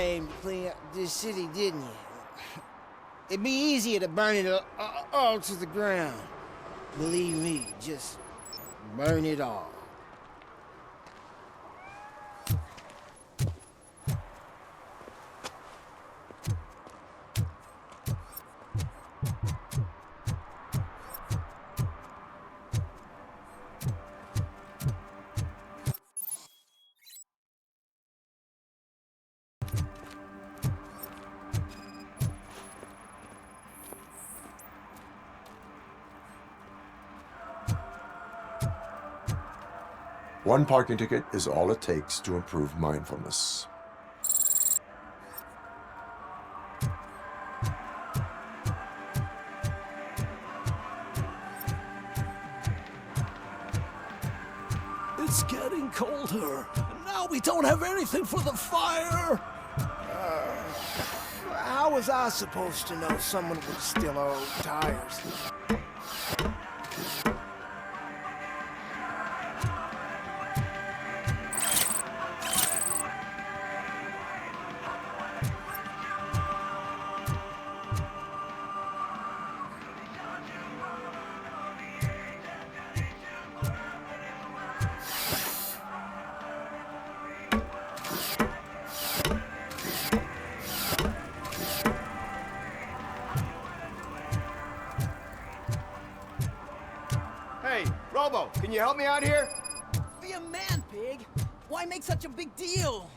came to clean up this city, didn't you? It'd be easier to burn it all to the ground. Believe me, just burn it all. One parking ticket is all it takes to improve mindfulness. It's getting colder, and now we don't have anything for the fire! How was I supposed to know someone would steal our old tires? Hey, Robo, can you help me out here? Be a man, pig! Why make such a big deal?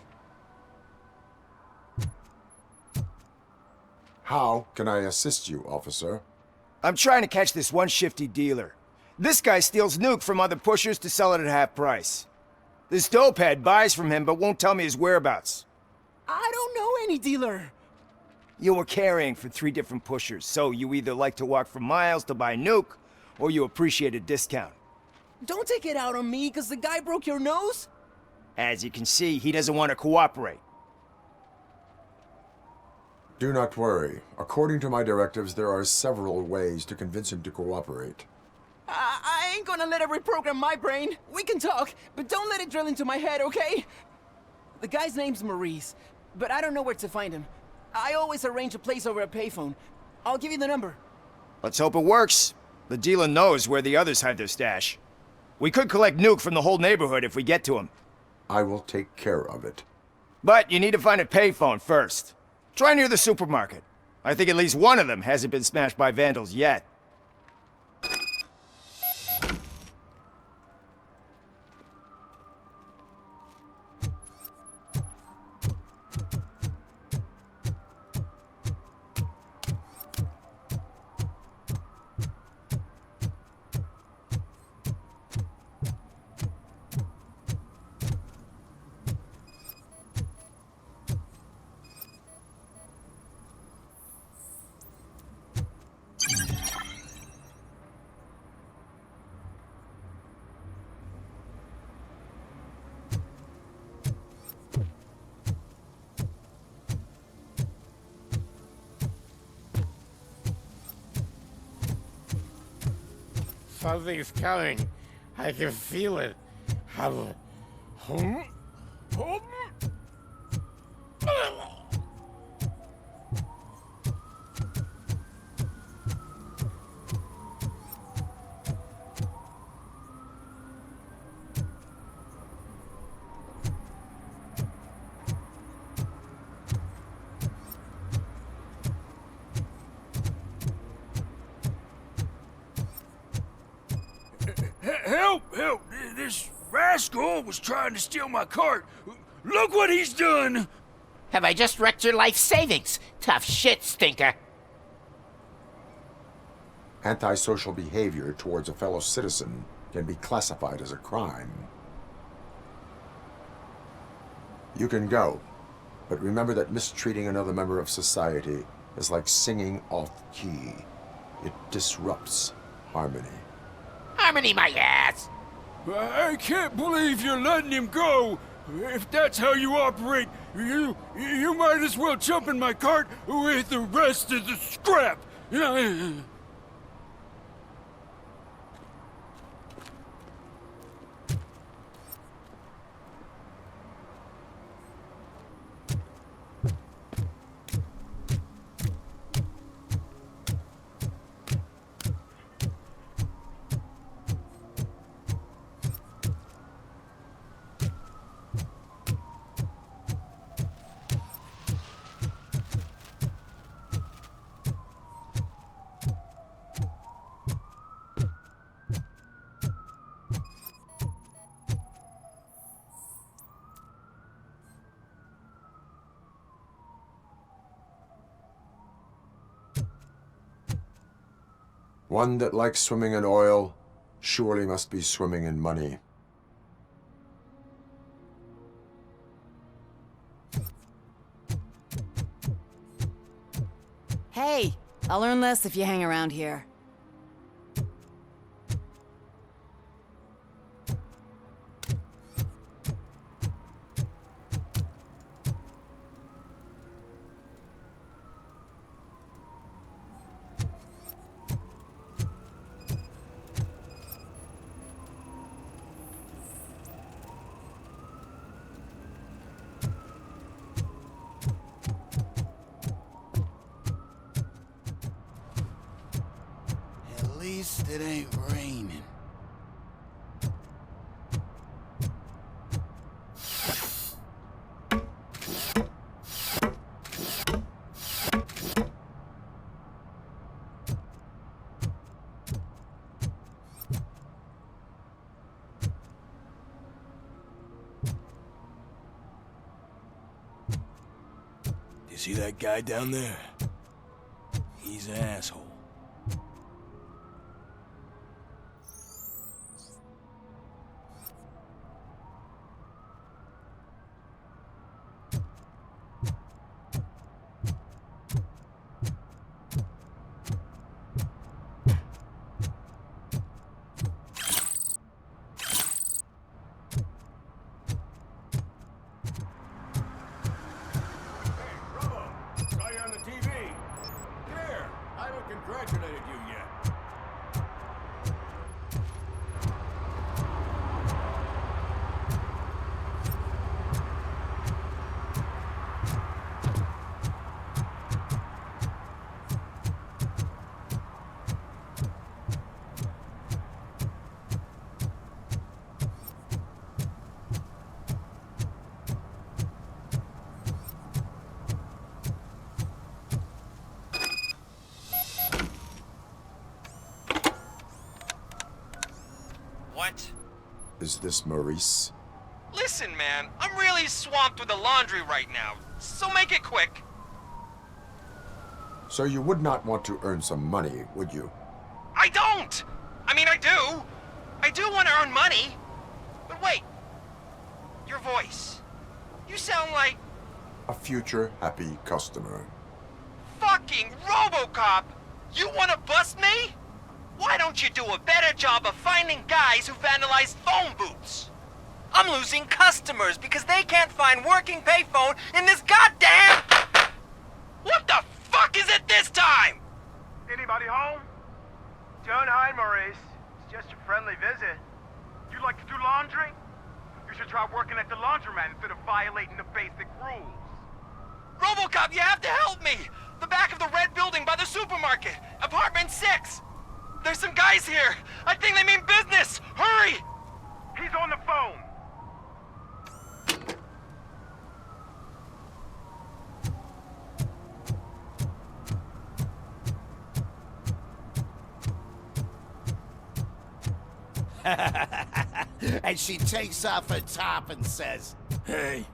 How can I assist you, officer? I'm trying to catch this one shifty dealer. This guy steals nuke from other pushers to sell it at half price. This dopehead buys from him but won't tell me his whereabouts. I don't know any dealer! You were carrying for 3 different pushers, so you either like to walk for miles to buy nuke, or you appreciate a discount. Don't take it out on me, cause the guy broke your nose? As you can see, he doesn't want to cooperate. Do not worry. According to my directives, there are several ways to convince him to cooperate. I ain't gonna let it reprogram my brain. We can talk, but don't let it drill into my head, okay? The guy's name's Maurice, but I don't know where to find him. I always arrange a place over a payphone. I'll give you the number. Let's hope it works. The dealer knows where the others hide their stash. We could collect nuke from the whole neighborhood if we get to him. I will take care of it. But you need to find a payphone first. Try near the supermarket. I think at least one of them hasn't been smashed by vandals yet. Something's coming. I can feel it. Help! Help! This rascal was trying to steal my cart. Look what he's done! Have I just wrecked your life savings? Tough shit, stinker. Antisocial behavior towards a fellow citizen can be classified as a crime. You can go, but remember that mistreating another member of society is like singing off key. It disrupts harmony. Harmony my ass! I can't believe you're letting him go! If that's how you operate, you might as well jump in my cart with the rest of the scrap! One that likes swimming in oil surely must be swimming in money. Hey, I'll learn less if you hang around here. At least it ain't raining. You see that guy down there? He's an asshole. Congratulated you yet. What? Is this Maurice? Listen, man, I'm really swamped with the laundry right now, so make it quick. So you would not want to earn some money, would you? I don't! I mean, I do. I do want to earn money. But wait. Your voice. You sound like... A future happy customer. fucking RoboCop! You want to bust me? Why don't you do a better job of finding guys who vandalize phone booths? I'm losing customers because they can't find working payphone in this goddamn... What the fuck is it this time? Anybody home? Don't hide, Maurice. It's just a friendly visit. You like to do laundry? You should try working at the laundromat instead of violating the basic rules. RoboCop, you have to help me! The back of the red building by the supermarket, apartment 6. There's some guys here. I think they mean business. Hurry! He's on the phone. And she takes off her top and says, Hey,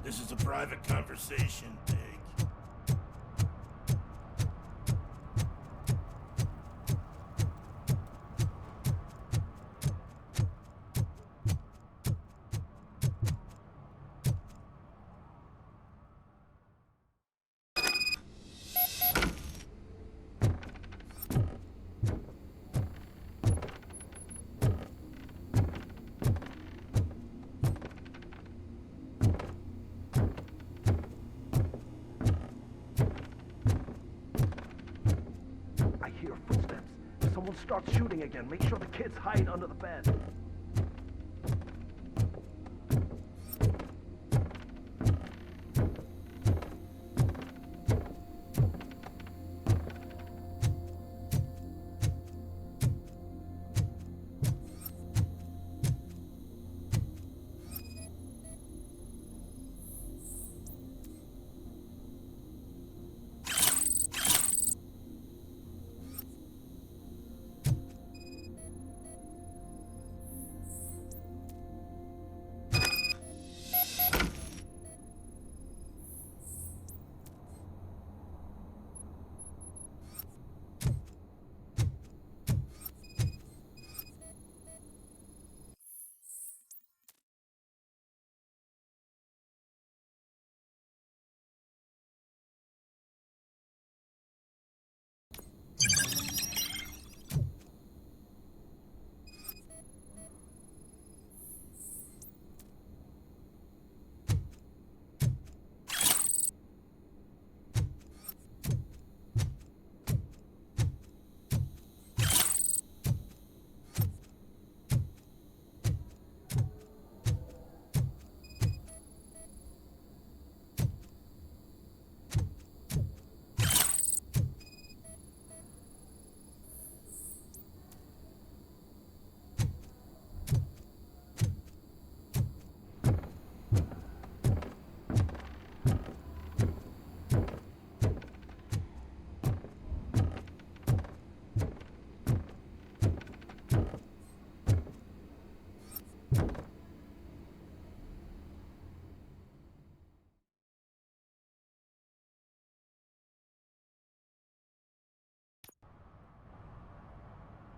this is a private conversation, Pig. I hear footsteps. If someone starts shooting again, make sure the kids hide under the bed.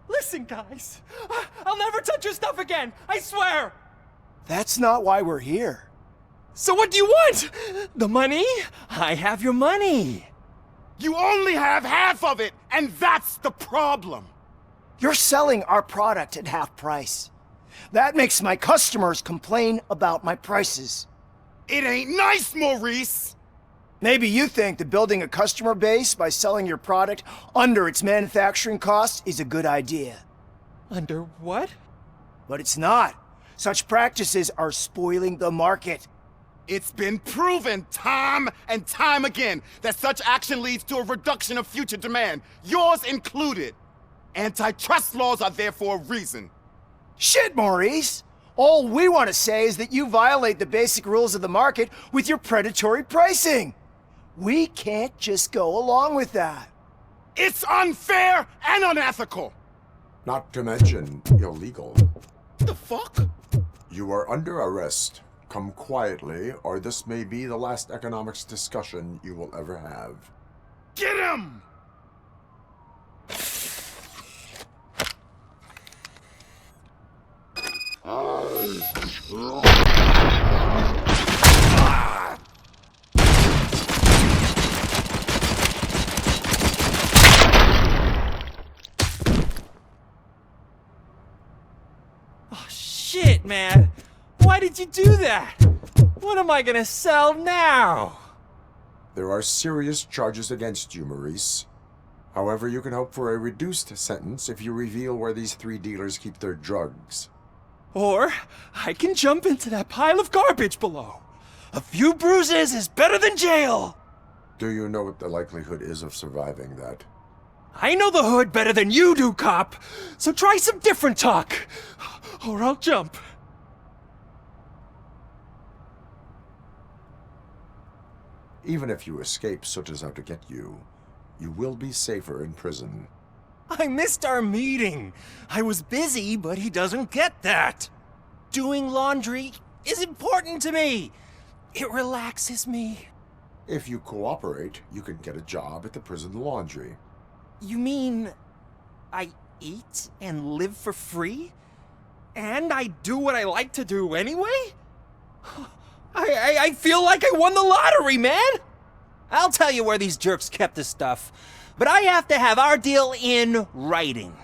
Listen, guys. I'll never touch your stuff again. I swear. That's not why we're here. So what do you want? The money? I have your money. You only have half of it, and that's the problem. You're selling our product at half price. That makes my customers complain about my prices. It ain't nice, Maurice. Maybe you think that building a customer base by selling your product under its manufacturing cost is a good idea. Under what? But it's not. Such practices are spoiling the market. It's been proven time and time again that such action leads to a reduction of future demand, yours included. Antitrust laws are there for a reason. Shit, Maurice! All we want to say is that you violate the basic rules of the market with your predatory pricing. We can't just go along with that. It's unfair and unethical. Not to mention illegal. The fuck? You are under arrest. Come quietly, or this may be the last economics discussion you will ever have. Get him! Oh, shit, man. Why did you do that? What am I gonna sell now? There are serious charges against you, Maurice. However, you can hope for a reduced sentence if you reveal where these 3 dealers keep their drugs. Or I can jump into that pile of garbage below. A few bruises is better than jail. Do you know what the likelihood is of surviving that? I know the hood better than you do, cop. So try some different talk, or I'll jump. Even if you escape Soot is out to get you, you will be safer in prison. I missed our meeting. I was busy, but he doesn't get that. Doing laundry is important to me. It relaxes me. If you cooperate, you can get a job at the prison laundry. You mean I eat and live for free? And I do what I like to do anyway? I feel like I won the lottery, man! I'll tell you where these jerks kept the stuff, but I have to have our deal in writing.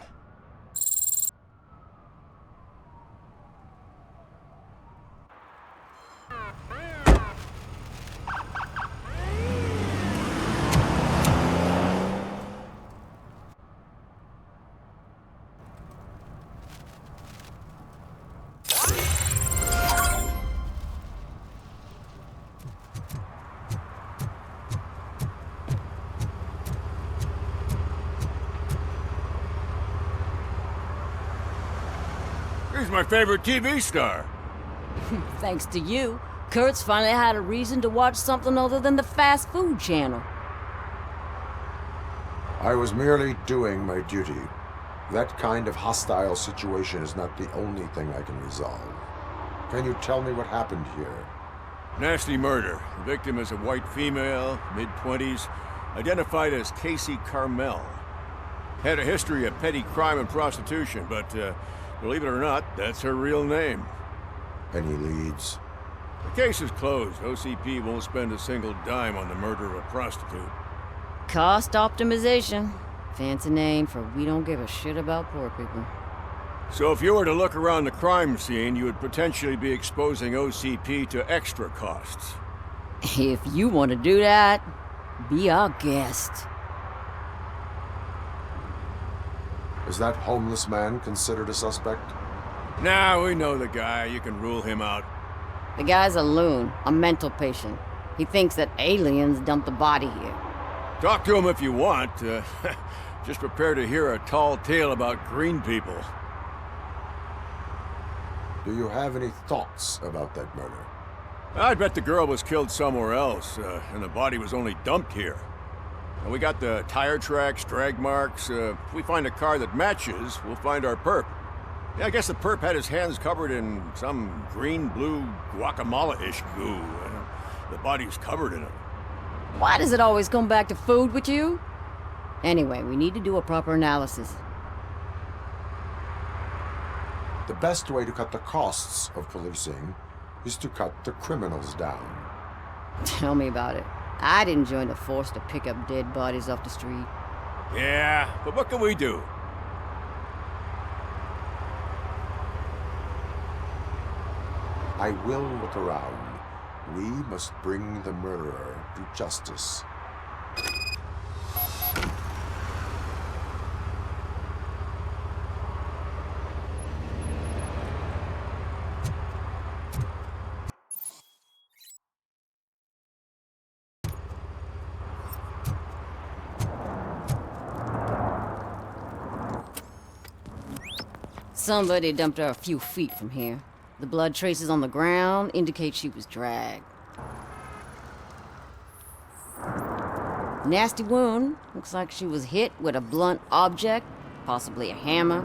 He's my favorite TV star. Thanks to you, Kurt's finally had a reason to watch something other than the fast food channel. I was merely doing my duty. That kind of hostile situation is not the only thing I can resolve. Can you tell me what happened here? Nasty murder. The victim is a white female, mid-20s, identified as Casey Carmel. Had a history of petty crime and prostitution, but believe it or not, that's her real name. Any leads? The case is closed. OCP won't spend a single dime on the murder of a prostitute. Cost optimization. Fancy name for we don't give a shit about poor people. So if you were to look around the crime scene, you would potentially be exposing OCP to extra costs. If you want to do that, be our guest. Is that homeless man considered a suspect? Nah, we know the guy. You can rule him out. The guy's a loon, a mental patient. He thinks that aliens dumped the body here. Talk to him if you want. Just prepare to hear a tall tale about green people. Do you have any thoughts about that murder? I bet the girl was killed somewhere else, and the body was only dumped here. And we got the tire tracks, drag marks. If we find a car that matches, we'll find our perp. Yeah, I guess the perp had his hands covered in some green-blue guacamole-ish goo. The body's covered in it. Why does it always come back to food with you? Anyway, we need to do a proper analysis. The best way to cut the costs of policing is to cut the criminals down. Tell me about it. I didn't join the force to pick up dead bodies off the street. Yeah, but what can we do? I will look around. We must bring the murderer to justice. Somebody dumped her a few feet from here. The blood traces on the ground indicate she was dragged. Nasty wound. Looks like she was hit with a blunt object, possibly a hammer.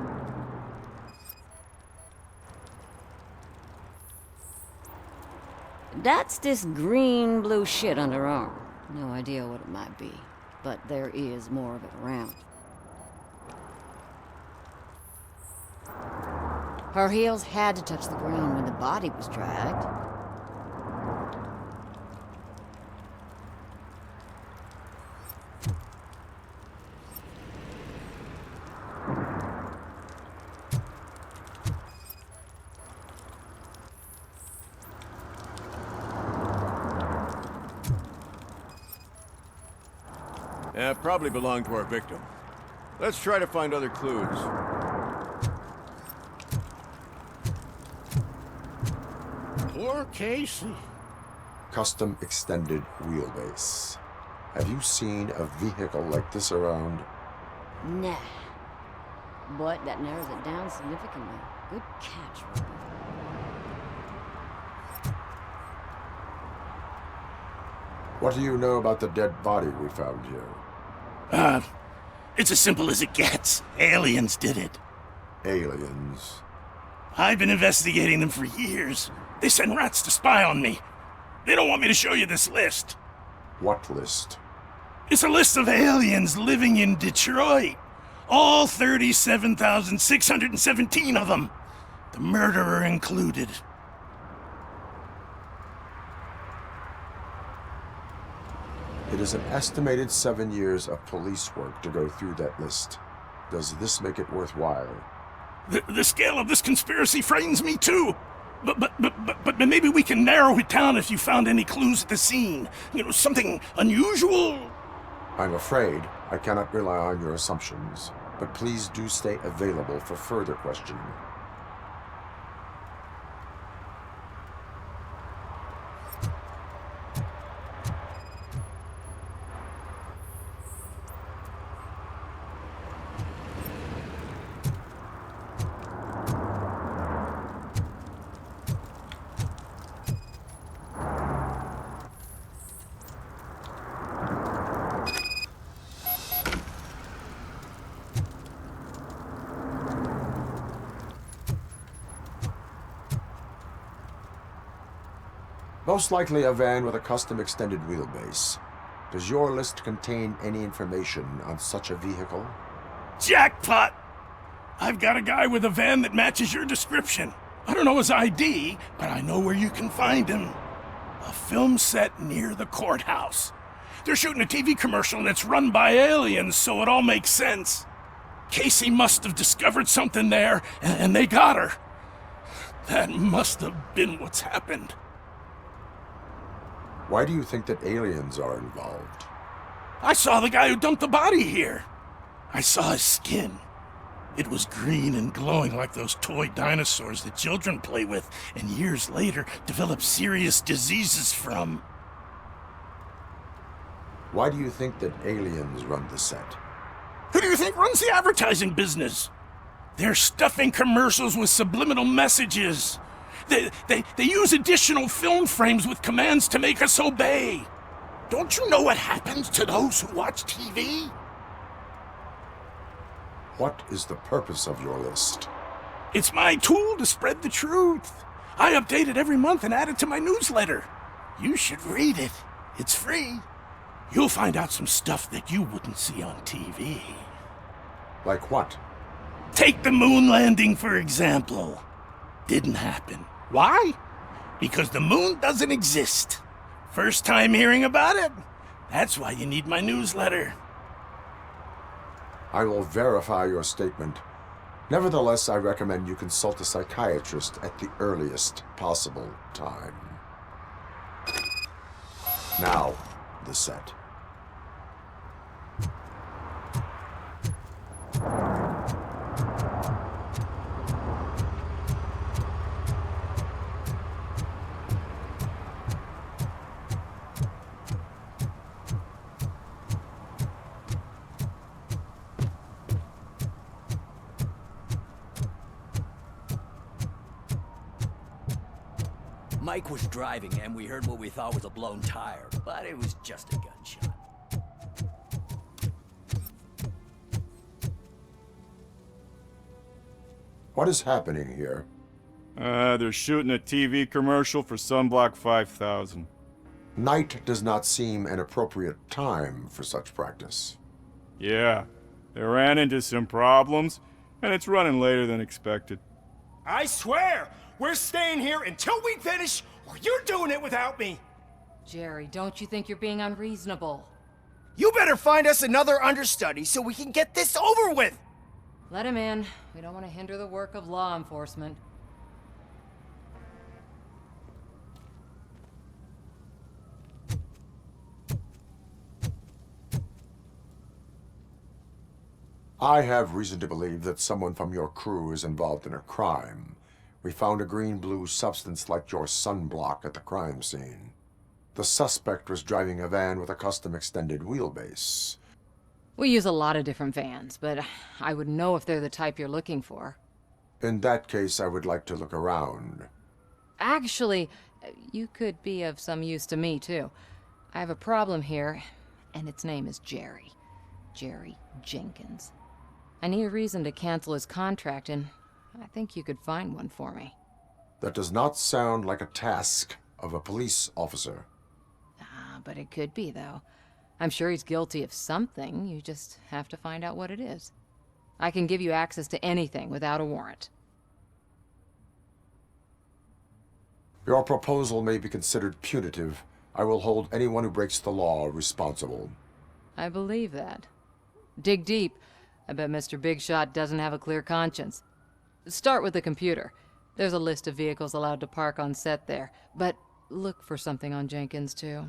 That's this green-blue shit under her arm. No idea what it might be, but there is more of it around. Her heels had to touch the ground when the body was dragged. Probably belonged to our victim. Let's try to find other clues. Poor Casey. Custom extended wheelbase. Have you seen a vehicle like this around? Nah. But that narrows it down significantly. Good catch, Robo. What do you know about the dead body we found here? It's as simple as it gets. Aliens did it. Aliens. I've been investigating them for years. They send rats to spy on me. They don't want me to show you this list. What list? It's a list of aliens living in Detroit. All 37,617 of them. The murderer included. It is an estimated 7 years of police work to go through that list. Does this make it worthwhile? The scale of this conspiracy frightens me too. But maybe we can narrow it down if you found any clues at the scene. You know, something unusual? I'm afraid I cannot rely on your assumptions, but please do stay available for further questioning. Most likely a van with a custom extended wheelbase. Does your list contain any information on such a vehicle? Jackpot! I've got a guy with a van that matches your description. I don't know his ID, but I know where you can find him. A film set near the courthouse. They're shooting a TV commercial and it's run by aliens, so it all makes sense. Casey must have discovered something there, and they got her. That must have been what's happened. Why do you think that aliens are involved? I saw the guy who dumped the body here. I saw his skin. It was green and glowing like those toy dinosaurs that children play with and years later develop serious diseases from. Why do you think that aliens run the set? Who do you think runs the advertising business? They're stuffing commercials with subliminal messages. They use additional film frames with commands to make us obey. Don't you know what happens to those who watch TV? What is the purpose of your list? It's my tool to spread the truth. I update it every month and add it to my newsletter. You should read it. It's free. You'll find out some stuff that you wouldn't see on TV. Like what? Take the moon landing, for example. Didn't happen. Why? Because the moon doesn't exist. First time hearing about it? That's why you need my newsletter. I will verify your statement. Nevertheless, I recommend you consult a psychiatrist at the earliest possible time. Now, the set. Mike was driving and we heard what we thought was a blown tire, but it was just a gunshot. What is happening here? They're shooting a TV commercial for Sunblock 5000. Night does not seem an appropriate time for such practice. Yeah, they ran into some problems, and it's running later than expected. I swear, we're staying here until we finish, or you're doing it without me. Jerry, don't you think you're being unreasonable? You better find us another understudy so we can get this over with. Let him in. We don't want to hinder the work of law enforcement. I have reason to believe that someone from your crew is involved in a crime. We found a green-blue substance like your sunblock at the crime scene. The suspect was driving a van with a custom extended wheelbase. We use a lot of different vans, but I would know if they're the type you're looking for. In that case, I would like to look around. Actually, you could be of some use to me, too. I have a problem here, and its name is Jerry. Jerry Jenkins. I need a reason to cancel his contract, and I think you could find one for me. That does not sound like a task of a police officer. But it could be, though. I'm sure he's guilty of something. You just have to find out what it is. I can give you access to anything without a warrant. Your proposal may be considered punitive. I will hold anyone who breaks the law responsible. I believe that. Dig deep. I bet Mr. Big Shot doesn't have a clear conscience. Start with the computer. There's a list of vehicles allowed to park on set there, but look for something on Jenkins, too.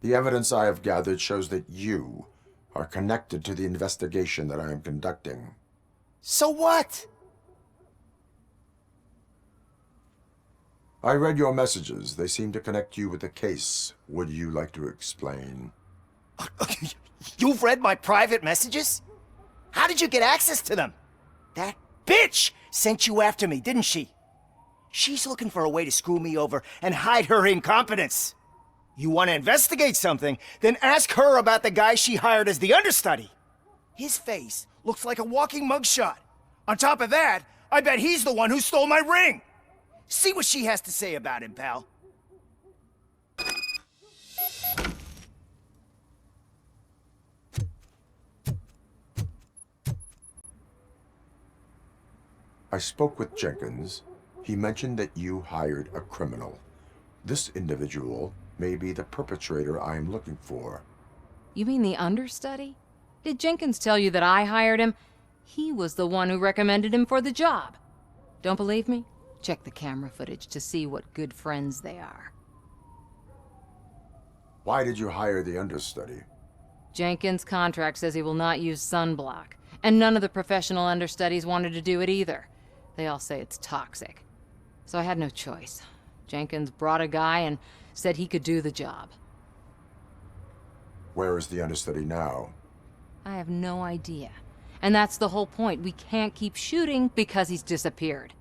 The evidence I have gathered shows that you are connected to the investigation that I am conducting. So what? I read your messages. They seem to connect you with the case. Would you like to explain? You've read my private messages? How did you get access to them? That bitch sent you after me, didn't she? She's looking for a way to screw me over and hide her incompetence. You want to investigate something, then ask her about the guy she hired as the understudy. His face looks like a walking mugshot. On top of that, I bet he's the one who stole my ring. See what she has to say about him, pal. I spoke with Jenkins. He mentioned that you hired a criminal. This individual may be the perpetrator I am looking for. You mean the understudy? Did Jenkins tell you that I hired him? He was the one who recommended him for the job. Don't believe me? Check the camera footage to see what good friends they are. Why did you hire the understudy? Jenkins' contract says he will not use sunblock, and none of the professional understudies wanted to do it either. They all say it's toxic. So I had no choice. Jenkins brought a guy and said he could do the job. Where is the understudy now? I have no idea. And that's the whole point. We can't keep shooting because he's disappeared.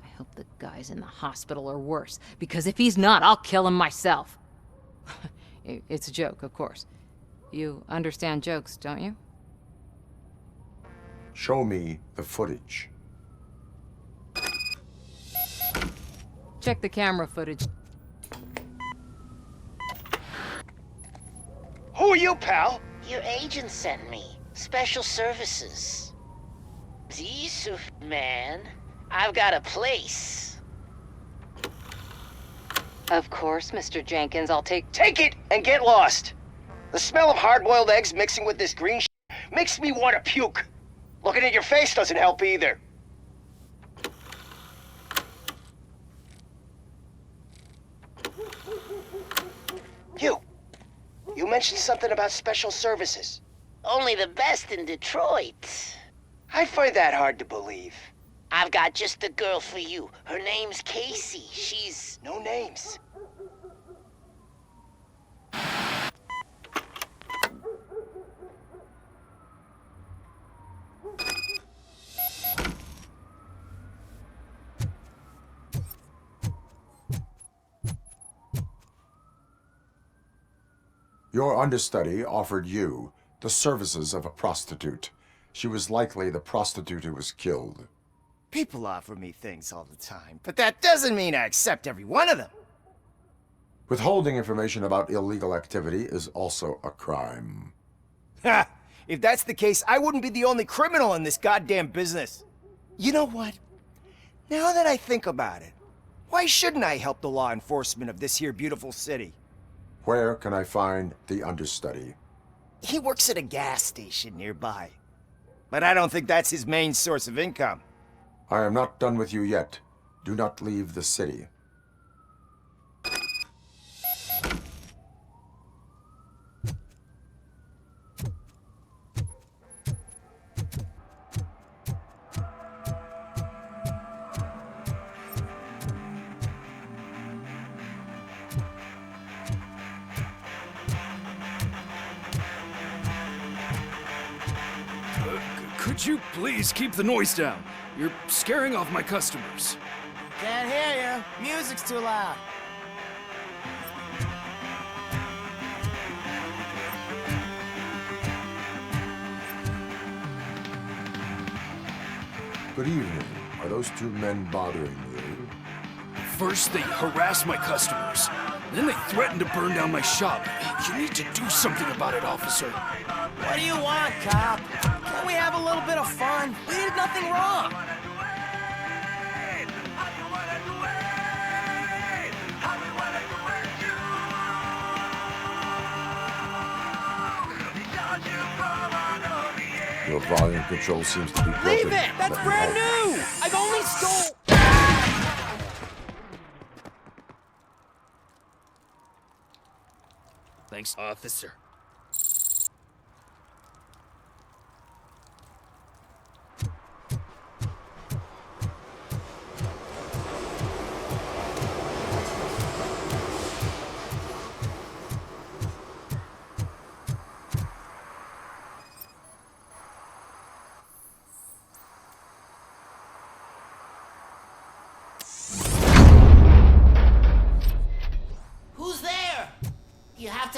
I hope the guy's in the hospital or worse, because if he's not, I'll kill him myself. It's a joke, of course. You understand jokes, don't you? Show me the footage. Check the camera footage. Who are you, pal? Your agent sent me. Special services. Yusuf, man. I've got a place. Of course, Mr. Jenkins, I'll take Take it and get lost. The smell of hard-boiled eggs mixing with this green makes me want to puke. Looking at your face doesn't help either. You mentioned something about special services. Only the best in Detroit. I find that hard to believe. I've got just the girl for you. Her name's Casey. She's... No names. Your understudy offered you the services of a prostitute. She was likely the prostitute who was killed. People offer me things all the time, but that doesn't mean I accept every one of them. Withholding information about illegal activity is also a crime. Ha! If that's the case, I wouldn't be the only criminal in this goddamn business. You know what? Now that I think about it, why shouldn't I help the law enforcement of this here beautiful city? Where can I find the understudy? He works at a gas station nearby. But I don't think that's his main source of income. I am not done with you yet. Do not leave the city. Could you please keep the noise down? You're scaring off my customers. Can't hear you. Music's too loud. Good evening. Are those two men bothering you? First, they harass my customers. Then they threaten to burn down my shop. You need to do something about it, officer. What do you want, cop? Can't we have a little bit of fun? We did nothing wrong. Your volume control seems to be broken. Leave it! That's Let me brand help. new! I've only stole... Thanks, officer.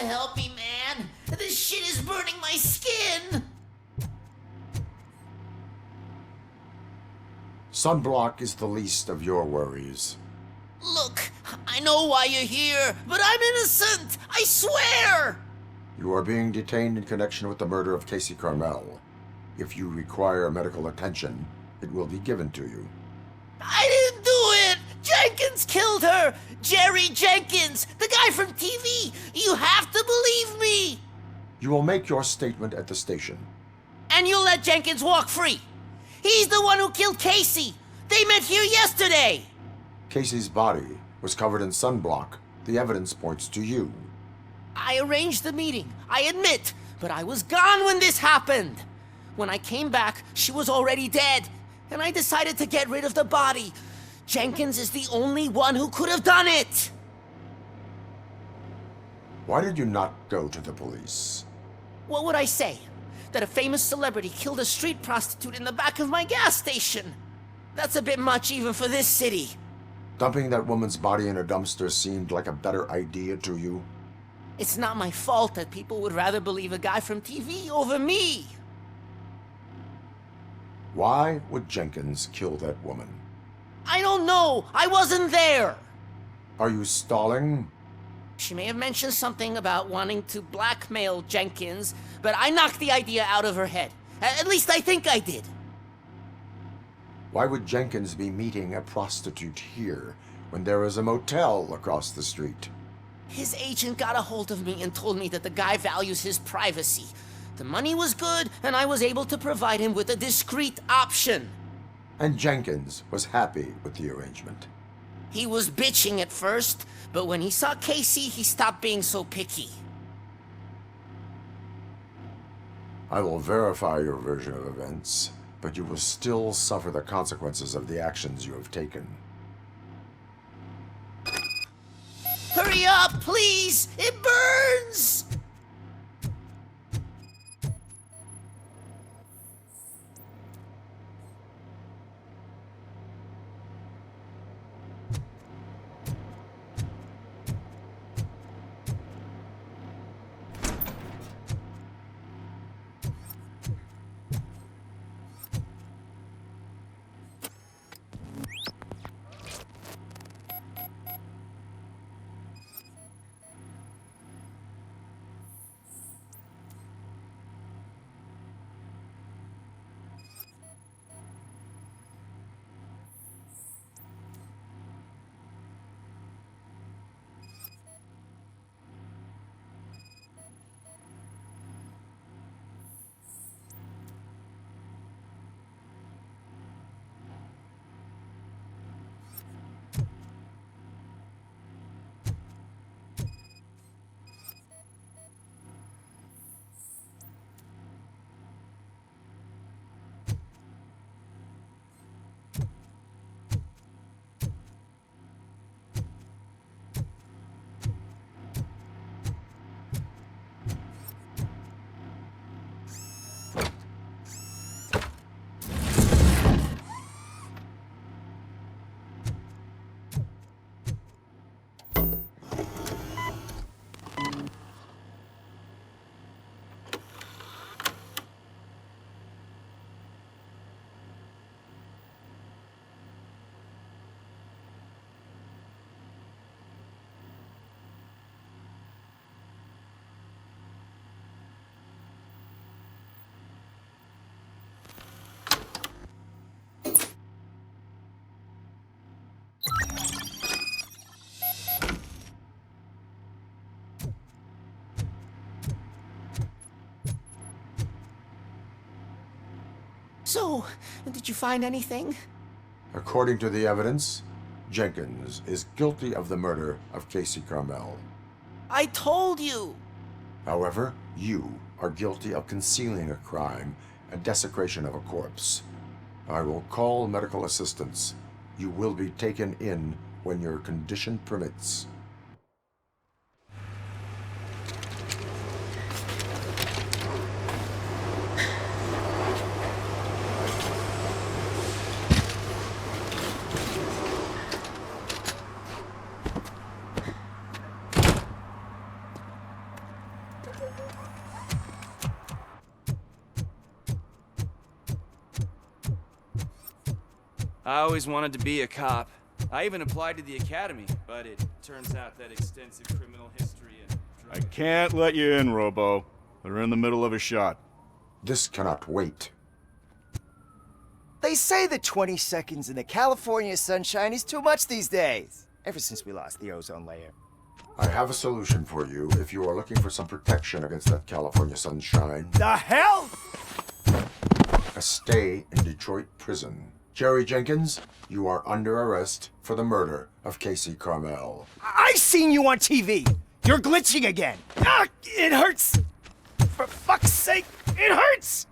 to help me, man. This shit is burning my skin. Sunblock is the least of your worries. Look, I know why you're here, but I'm innocent. I swear. You are being detained in connection with the murder of Casey Carmel. If you require medical attention, it will be given to you. I didn't do it! Jenkins killed her! Jerry Jenkins, the guy from TV! You have to believe me! You will make your statement at the station. And you'll let Jenkins walk free! He's the one who killed Casey! They met here yesterday! Casey's body was covered in sunblock. The evidence points to you. I arranged the meeting, I admit, but I was gone when this happened! When I came back, she was already dead, and I decided to get rid of the body. Jenkins is the only one who could have done it! Why did you not go to the police? What would I say? That a famous celebrity killed a street prostitute in the back of my gas station? That's a bit much even for this city. Dumping that woman's body in a dumpster seemed like a better idea to you? It's not my fault that people would rather believe a guy from TV over me. Why would Jenkins kill that woman? I don't know. I wasn't there. Are you stalling? She may have mentioned something about wanting to blackmail Jenkins, but I knocked the idea out of her head. At least I think I did. Why would Jenkins be meeting a prostitute here when there is a motel across the street? His agent got a hold of me and told me that the guy values his privacy. The money was good, and I was able to provide him with a discreet option. And Jenkins was happy with the arrangement. He was bitching at first, but when he saw Casey, he stopped being so picky. I will verify your version of events, but you will still suffer the consequences of the actions you have taken. Hurry up, please! It burns! So, did you find anything? According to the evidence, Jenkins is guilty of the murder of Casey Carmel. I told you! However, you are guilty of concealing a crime and desecration of a corpse. I will call medical assistance. You will be taken in when your condition permits. I always wanted to be a cop. I even applied to the academy, but it turns out that extensive criminal history and... I can't let you in, Robo. We're in the middle of a shot. This cannot wait. They say that 20 seconds in the California sunshine is too much these days. Ever since we lost the ozone layer. I have a solution for you if you are looking for some protection against that California sunshine. The hell? A stay in Detroit prison. Jerry Jenkins, you are under arrest for the murder of Casey Carmel. I seen you on TV. You're glitching again. Ah, it hurts. For fuck's sake, it hurts.